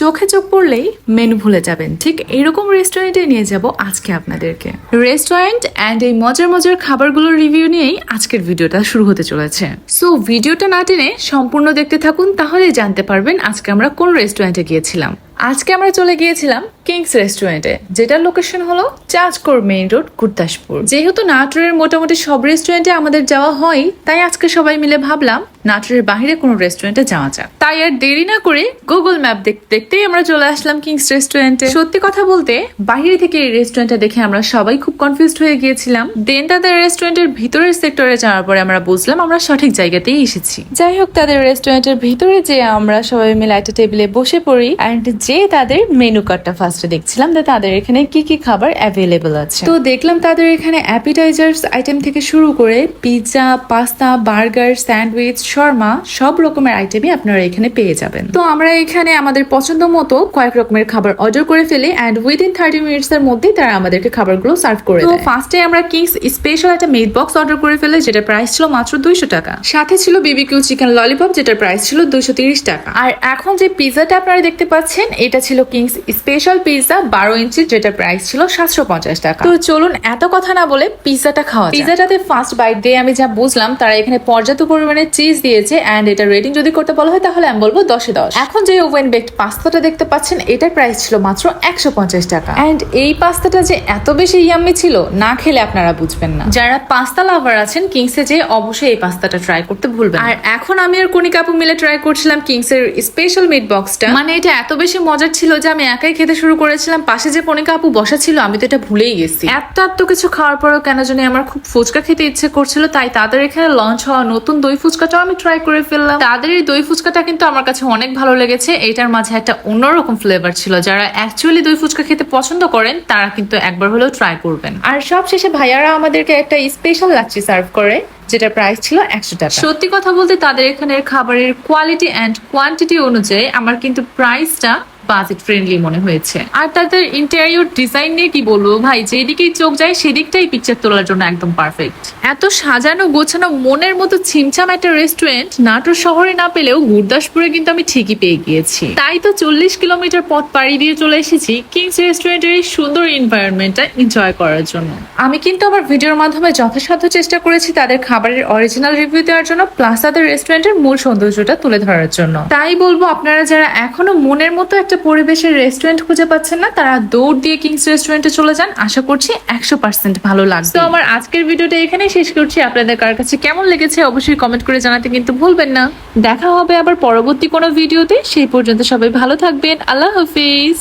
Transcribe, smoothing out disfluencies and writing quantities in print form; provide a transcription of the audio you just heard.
চোখে চোখ পড়লেই মেনু ভুলে যাবেন, ঠিক এরকম রেস্টুরেন্টে নিয়ে যাব আজকে আপনাদেরকে। রেস্টুরেন্ট অ্যান্ড এই মজার মজার খাবারগুলোর রিভিউ নিয়েই আজকের ভিডিওটা শুরু হতে চলেছে। সো ভিডিওটা না টেনে সম্পূর্ণ দেখতে থাকুন, তাহলেই জানতে পারবেন আজকে আমরা কোন রেস্টুরেন্টে গিয়েছিলাম। আজকে আমরা চলে গিয়েছিলাম কিংস রেস্টুরেন্টে, যেটার লোকেশন হলো চাঁচকোর মেইন রোড, গুরদাসপুর। যেহেতু নাটোরের মোটামুটি সব রেস্টুরেন্টে আমাদের যাওয়া হয়, তাই আজকে সবাই মিলে ভাবলাম নাটোরের বাইরে কোনো রেস্টুরেন্টে যাওয়া যাক। তাই আর দেরি না করে গুগল ম্যাপ দেখতে দেখতেই আমরা চলে আসলাম কিংস রেস্টুরেন্টে। সত্যি কথা বলতে বাইরে থেকে এই রেস্টুরেন্টটা দেখে আমরা সবাই খুব কনফিউজড হয়ে গিয়েছিলাম। দেন তাদের রেস্টুরেন্টের ভিতরের সেক্টরে যাওয়ার পরে আমরা বুঝলাম আমরা সঠিক জায়গাতেই এসেছি। যাই হোক, তাদের রেস্টুরেন্টের ভিতরে যে আমরা সবাই মিলে একটা টেবিলে বসে পড়ি অ্যান্ড যে তাদের মেনু কার্ডটা ফার্স্টে দেখছিলাম যে তাদের এখানে কি কি খাবার অ্যাভেলেবল আছে। তো দেখলাম তাদের এখানে অ্যাপিটাইজার্স আইটেম থেকে শুরু করে pizza, pasta, burger, sandwich, Sharma, সব রকমের আইটেমই আপনারা এখানে পেয়ে যাবেন। তো আমরা এখানে আমাদের পছন্দ মতো কয়েক রকমের খাবার অর্ডার করে ফেলি অ্যান্ড উইদিন 30 মিনিটস এর মধ্যেই তারা আমাদেরকে খাবারগুলো সার্ভ করে দেয়। তো ফার্স্টে আমরা কিংস স্পেশাল একটা মিট বক্স অর্ডার করে ফেলি, যেটা প্রাইস ছিল মাত্র 200 টাকা। সাথে ছিল বিবিকিউ চিকেন ললিপপ, যেটার প্রাইস ছিল 230 টাকা। আর এখন যে পিৎজাটা আপনারা দেখতে পাচ্ছেন, এটা ছিল কিংস স্পেশাল পিৎজা 12 ইঞ্চি, যেটার প্রাইস ছিল 750 টাকা। তো চলুন এত কথা না বলে পিৎজাটা খাওয়া যাক। পিৎজাটাতে ফার্স্ট বাইট দিয়ে আমি যা বুঝলাম, তারা এখানে পর্যাপ্ত পরিমাণে চিজ দিয়েছে এন্ড এটা রেটিং যদি করতে বলা হয় তাহলে আমি বলবো 10 এ 10। এখন যে ওভেন বেকড পাস্তাটা দেখতে পাচ্ছেন, এটার প্রাইস ছিল মাত্র 150 টাকা। এন্ড এই পাস্তাটা যে এত বেশি ইয়াম্মি ছিল, না খেলে আপনারা বুঝবেন না। যারা পাস্তা লাভার আছেন, কিংসে যে অবশ্যই এই পাস্তাটা ট্রাই করতে ভুলবেন। আর এখন আমি আর কণিকা আপু মিলে ট্রাই করছিলাম কিংসের স্পেশাল মিট বক্সটা। মানে এটা এত বেশি মজার ছিল যে আমি একাই খেতে শুরু করেছিলাম। পাশে যে কণিকা আপু বসা ছিল, আমি তো এটা ভুলেই গেছি। এত কিছু খাওয়ার পরেও কেন জানি আমার খুব ফুচকা খেতে ইচ্ছে করছিল, তাই তাদের এখানে লঞ্চ হওয়া নতুন দই ফুচকাটাও আমি ট্রাই করে ফেললাম। তাদের এই দই ফুচকাটা কিন্তু আমার কাছে অনেক ভালো লেগেছে। এটার মাঝে একটা অন্যরকম ফ্লেভার ছিল। যারা অ্যাকচুয়ালি দই ফুচকা খেতে পছন্দ করেন, তারা কিন্তু একবার হলেও ট্রাই করবেন। আর সবশেষে ভাইয়ারা আমাদেরকে একটা স্পেশাল লাচ্ছি সার্ভ করে, যেটা প্রাইস ছিল 100 টাকা। সত্যি কথা বলতে তাদের এখানের খাবারের কোয়ালিটি এন্ড কোয়ান্টিটি অনুযায়ী আমার কিন্তু প্রাইসটা বাজেট ফ্রেন্ডলি মনে হয়েছে। আর তাদের ইন্টেরিয়র ডিজাইন নিয়ে কি বলবো ভাই, যেদিকেই চোখ যায় সেদিকটাই পিকচার তোলার জন্য একদম পারফেক্ট। এত সাজানো গোছানো মনের মতো ছিমছাম একটা রেস্টুরেন্ট নাটোর শহরে না পেলেও গুরদাসপুরে কিন্তু আমি ঠিকই পেয়ে গিয়েছি। তাই তো 40 কিলোমিটার পথ পাড়ি দিয়ে চলে এসেছি কিংস রেস্টুরেন্টের এই সুন্দর এনভায়রনমেন্টটা এনজয় করার জন্য। আমি কিন্তু আমার ভিডিওর মাধ্যমে যথাসাধ্য চেষ্টা করেছি তাদের খাবারের অরিজিনাল রিভিউ দেওয়ার জন্য, প্লাস তাদের রেস্টুরেন্টের মূল সৌন্দর্যটা তুলে ধরার জন্য। তাই বলবো, আপনারা যারা এখনো মনের মতো একটা পরিবেশের রেস্টুরেন্ট খুঁজে পাচ্ছেন না, তারা দৌড় দিয়ে কিংস রেস্টুরেন্টে চলে যান। আশা করছি 100% ভালো লাগবে। তো আমার আজকের ভিডিওটা এখানেই শেষ করছি। আপনাদের কার কাছে কেমন লেগেছে অবশ্যই কমেন্ট করে জানাতে কিন্তু ভুলবেন না। দেখা হবে আবার পরবর্তী কোনো ভিডিওতে। সেই পর্যন্ত সবাই ভালো থাকবেন। আল্লাহ হাফিজ।